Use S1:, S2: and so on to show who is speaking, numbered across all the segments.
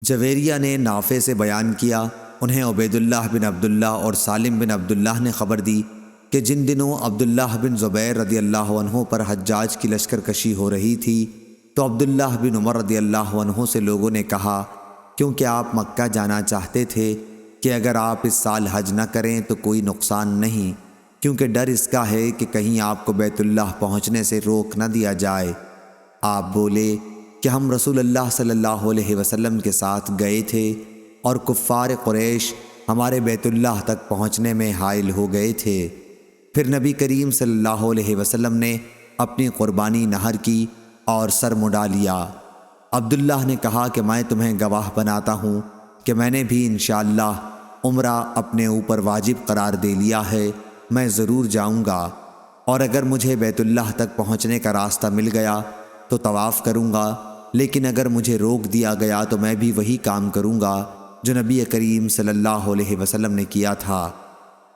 S1: جویریہ نے نافع سے بیان کیا، انہیں عبیداللہ بن عبداللہ اور سالم بن عبداللہ نے خبر دی کہ جن دنوں عبداللہ بن زبیر رضی اللہ عنہ پر حجاج کی لشکر کشی ہو رہی تھی تو عبداللہ بن عمر رضی اللہ عنہ سے لوگوں نے کہا، کیونکہ آپ مکہ جانا چاہتے تھے کہ اگر آپ اس سال حج نہ کریں تو کوئی نقصان نہیں، کیونکہ ڈر اس کا ہے کہ کہیں آپ کو بیت اللہ پہنچنے سے روک نہ دیا جائے۔ آپ بولے کہ ہم رسول اللہ صلی اللہ علیہ وسلم کے ساتھ گئے تھے اور کفار قریش ہمارے بیت اللہ تک پہنچنے میں حائل ہو گئے تھے۔ پھر نبی کریم صلی اللہ علیہ وسلم نے اپنی قربانی نحر کی اور سر مڈا لیا۔ عبداللہ نے کہا کہ میں تمہیں گواہ بناتا ہوں کہ میں نے بھی انشاءاللہ عمرہ اپنے اوپر واجب قرار دے لیا ہے، میں ضرور جاؤں گا، اور اگر مجھے بیت اللہ تک پہنچنے کا راستہ مل گیا تو طواف کروں گا، لیکن اگر مجھے روک دیا گیا تو میں بھی وہی کام کروں گا جو نبی کریم صلی اللہ علیہ وسلم نے کیا تھا۔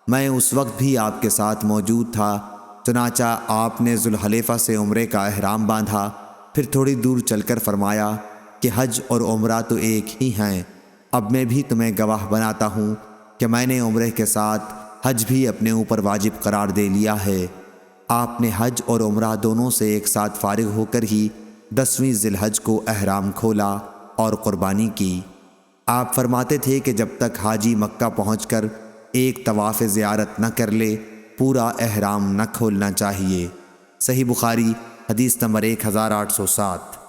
S1: میں اس وقت بھی آپ کے ساتھ موجود تھا، چنانچہ آپ نے ذوالحلیفہ سے عمرے کا احرام باندھا، پھر تھوڑی دور چل کر فرمایا کہ حج اور عمرہ تو ایک ہی ہیں۔ اب میں بھی تمہیں گواہ بناتا ہوں کہ میں نے عمرے کے ساتھ حج بھی اپنے اوپر واجب قرار دے لیا ہے۔ آپ نے حج اور عمرہ دونوں سے ایک ساتھ فارغ ہو کر ہی 10ویں ذی الحج کو احرام کھولا اور قربانی کی۔ آپ فرماتے تھے کہ جب تک حاجی مکہ پہنچ کر ایک طواف زیارت نہ کر لے پورا احرام نہ کھولنا چاہیے۔ صحیح بخاری حدیث نمبر 1807۔